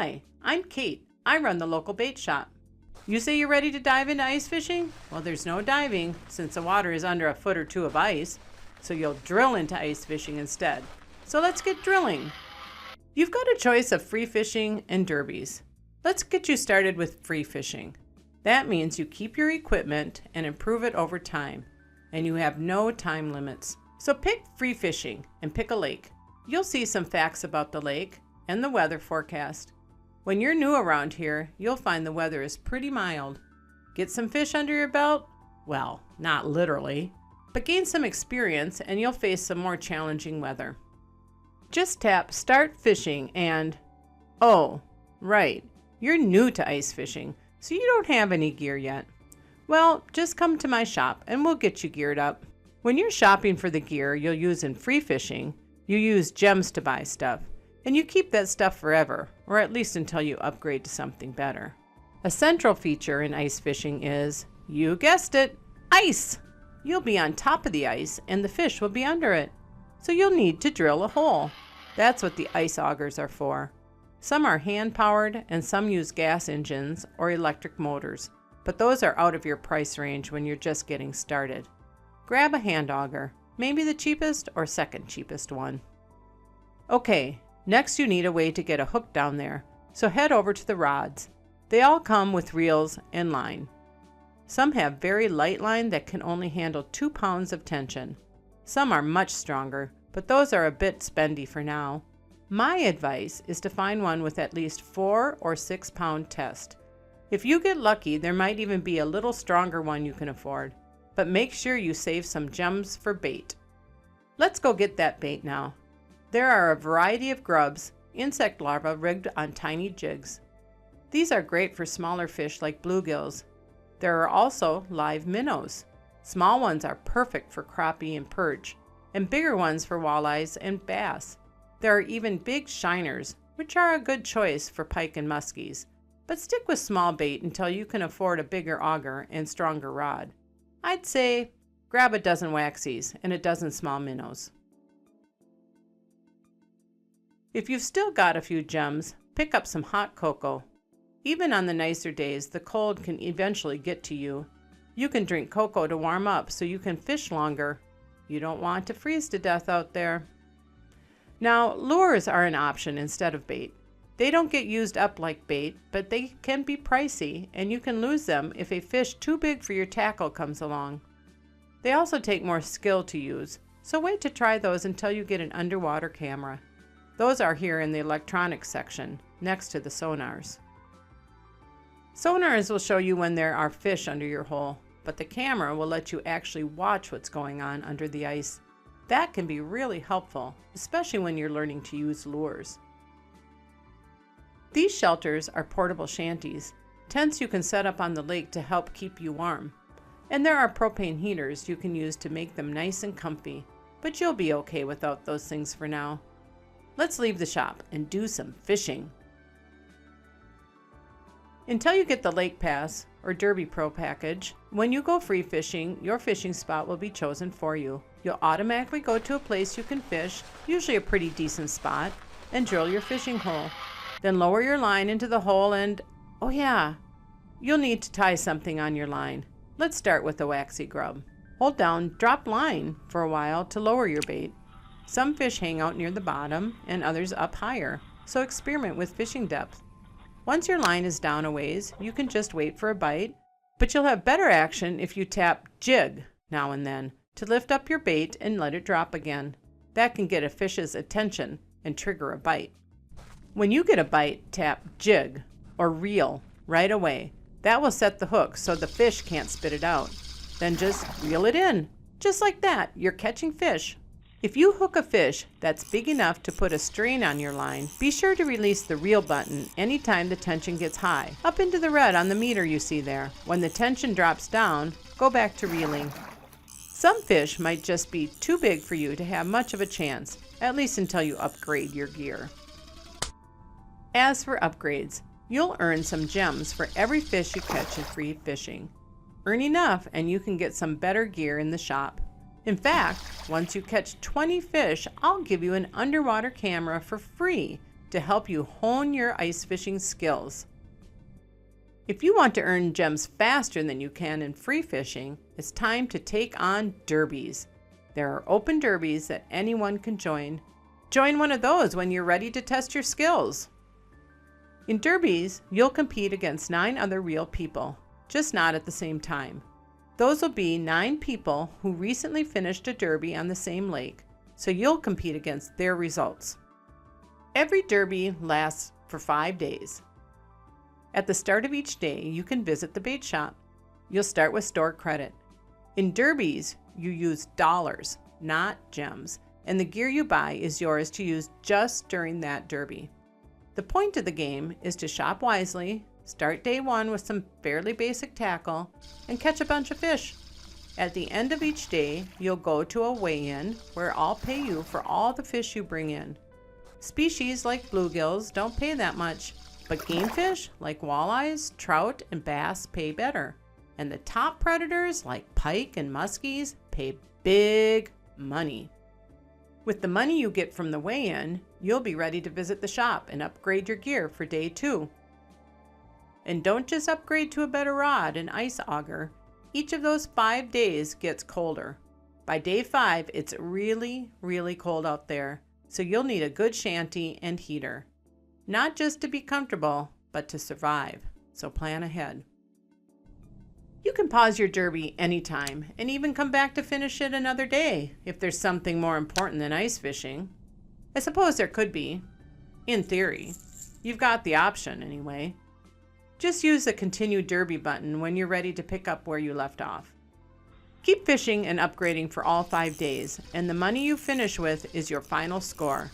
Hi, I'm Kate. I run the local bait shop. You say you're ready to dive into ice fishing? Well, there's no diving since the water is under a foot or two of ice, so you'll drill into ice fishing instead. So let's get drilling. You've got a choice of free fishing and derbies. Let's get you started with free fishing. That means you keep your equipment and improve it over time, and you have no time limits. So pick free fishing and pick a lake. You'll see some facts about the lake and the weather forecast. When you're new around here, you'll find the weather is pretty mild. Get some fish under your belt? Well, not literally, but gain some experience and you'll face some more challenging weather. Just tap Start Fishing and, oh, right, you're new to ice fishing, so you don't have any gear yet. Well, just come to my shop and we'll get you geared up. When you're shopping for the gear you'll use in free fishing, you use gems to buy stuff, and you keep that stuff forever, or at least until you upgrade to something better. A central feature in ice fishing is, you guessed it, ice! You'll be on top of the ice and the fish will be under it, so you'll need to drill a hole. That's what the ice augers are for. Some are hand-powered and some use gas engines or electric motors, but those are out of your price range when you're just getting started. Grab a hand auger, maybe the cheapest or second cheapest one. Okay, next you need a way to get a hook down there, so head over to the rods. They all come with reels and line. Some have very light line that can only handle 2 pounds of tension. Some are much stronger, but those are a bit spendy for now. My advice is to find one with at least 4 or 6 pound test. If you get lucky, there might even be a little stronger one you can afford, but make sure you save some gems for bait. Let's go get that bait now. There are a variety of grubs, insect larvae rigged on tiny jigs. These are great for smaller fish like bluegills. There are also live minnows. Small ones are perfect for crappie and perch, and bigger ones for walleyes and bass. There are even big shiners, which are a good choice for pike and muskies, but stick with small bait until you can afford a bigger auger and stronger rod. I'd say grab a dozen waxies and a dozen small minnows. If you've still got a few gems, pick up some hot cocoa. Even on the nicer days, the cold can eventually get to you. You can drink cocoa to warm up so you can fish longer. You don't want to freeze to death out there. Now, lures are an option instead of bait. They don't get used up like bait, but they can be pricey, and you can lose them if a fish too big for your tackle comes along. They also take more skill to use, so wait to try those until you get an underwater camera. Those are here in the electronics section, next to the sonars. Sonars will show you when there are fish under your hole, but the camera will let you actually watch what's going on under the ice. That can be really helpful, especially when you're learning to use lures. These shelters are portable shanties, tents you can set up on the lake to help keep you warm. And there are propane heaters you can use to make them nice and comfy, but you'll be okay without those things for now. Let's leave the shop and do some fishing. Until you get the Lake Pass or Derby Pro package, when you go free fishing, your fishing spot will be chosen for you. You'll automatically go to a place you can fish, usually a pretty decent spot, and drill your fishing hole. Then lower your line into the hole and, oh yeah, you'll need to tie something on your line. Let's start with the waxy grub. Hold down drop line for a while to lower your bait. Some fish hang out near the bottom and others up higher, so experiment with fishing depth. Once your line is down a ways, you can just wait for a bite, but you'll have better action if you tap jig now and then to lift up your bait and let it drop again. That can get a fish's attention and trigger a bite. When you get a bite, tap jig or reel right away. That will set the hook so the fish can't spit it out. Then just reel it in. Just like that, you're catching fish. If you hook a fish that's big enough to put a strain on your line, be sure to release the reel button anytime the tension gets high, up into the red on the meter you see there. When the tension drops down, go back to reeling. Some fish might just be too big for you to have much of a chance, at least until you upgrade your gear. As for upgrades, you'll earn some gems for every fish you catch in free fishing. Earn enough and you can get some better gear in the shop. In fact, once you catch 20 fish, I'll give you an underwater camera for free to help you hone your ice fishing skills. If you want to earn gems faster than you can in free fishing, it's time to take on derbies. There are open derbies that anyone can join. Join one of those when you're ready to test your skills. In derbies, you'll compete against 9 other real people, just not at the same time. Those will be 9 people who recently finished a derby on the same lake, so you'll compete against their results. Every derby lasts for 5 days. At the start of each day, you can visit the bait shop. You'll start with store credit. In derbies, you use dollars, not gems, and the gear you buy is yours to use just during that derby. The point of the game is to shop wisely, start day 1 with some fairly basic tackle, and catch a bunch of fish. At the end of each day, you'll go to a weigh-in where I'll pay you for all the fish you bring in. Species like bluegills don't pay that much, but game fish like walleyes, trout, and bass pay better. And the top predators like pike and muskies pay big money. With the money you get from the weigh-in, you'll be ready to visit the shop and upgrade your gear for day 2. And don't just upgrade to a better rod and ice auger. Each of those 5 days gets colder. By day 5, it's really, really cold out there, so you'll need a good shanty and heater. Not just to be comfortable, but to survive, so plan ahead. You can pause your derby anytime and even come back to finish it another day if there's something more important than ice fishing. I suppose there could be. In theory. You've got the option anyway. Just use the Continue Derby button when you're ready to pick up where you left off. Keep fishing and upgrading for all 5 days, and the money you finish with is your final score.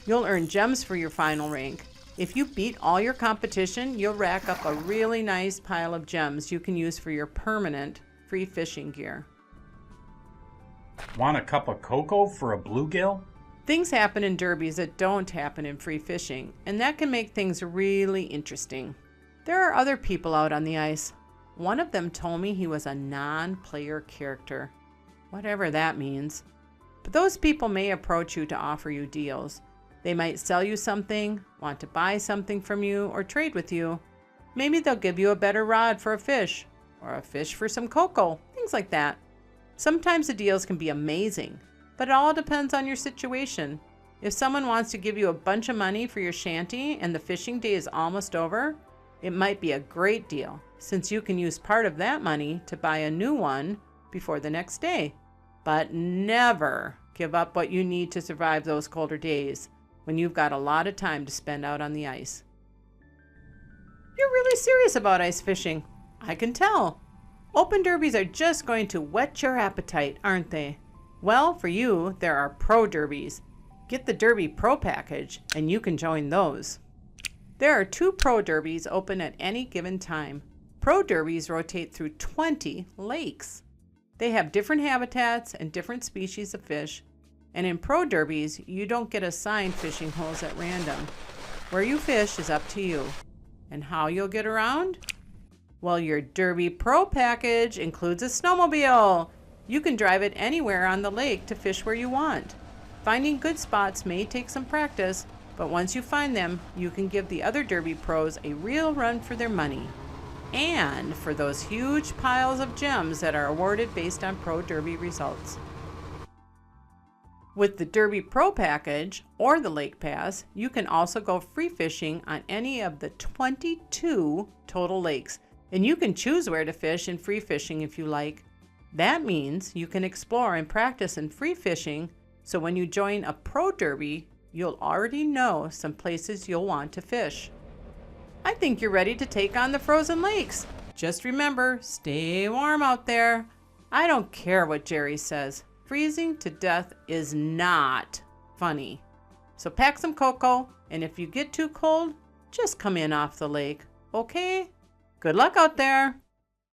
You'll earn gems for your final rank. If you beat all your competition, you'll rack up a really nice pile of gems you can use for your permanent free fishing gear. Want a cup of cocoa for a bluegill? Things happen in derbies that don't happen in free fishing, and that can make things really interesting. There are other people out on the ice. One of them told me he was a non-player character, whatever that means. But those people may approach you to offer you deals. They might sell you something, want to buy something from you, or trade with you. Maybe they'll give you a better rod for a fish, or a fish for some cocoa, things like that. Sometimes the deals can be amazing, but it all depends on your situation. If someone wants to give you a bunch of money for your shanty and the fishing day is almost over, it might be a great deal, since you can use part of that money to buy a new one before the next day. But never give up what you need to survive those colder days, when you've got a lot of time to spend out on the ice. You're really serious about ice fishing. I can tell. Open derbies are just going to whet your appetite, aren't they? Well, for you, there are pro derbies. Get the Derby Pro package, and you can join those. There are 2 pro derbies open at any given time. Pro derbies rotate through 20 lakes. They have different habitats and different species of fish. And in pro derbies, you don't get assigned fishing holes at random. Where you fish is up to you. And how you'll get around? Well, your Derby Pro package includes a snowmobile. You can drive it anywhere on the lake to fish where you want. Finding good spots may take some practice, but once you find them, you can give the other Derby pros a real run for their money. And for those huge piles of gems that are awarded based on pro derby results. With the Derby Pro package or the Lake Pass, you can also go free fishing on any of the 22 total lakes, and you can choose where to fish in free fishing if you like. That means you can explore and practice in free fishing, so when you join a pro derby, you'll already know some places you'll want to fish. I think you're ready to take on the frozen lakes. Just remember, stay warm out there. I don't care what Jerry says. Freezing to death is not funny. So pack some cocoa, and if you get too cold, just come in off the lake, okay? Good luck out there.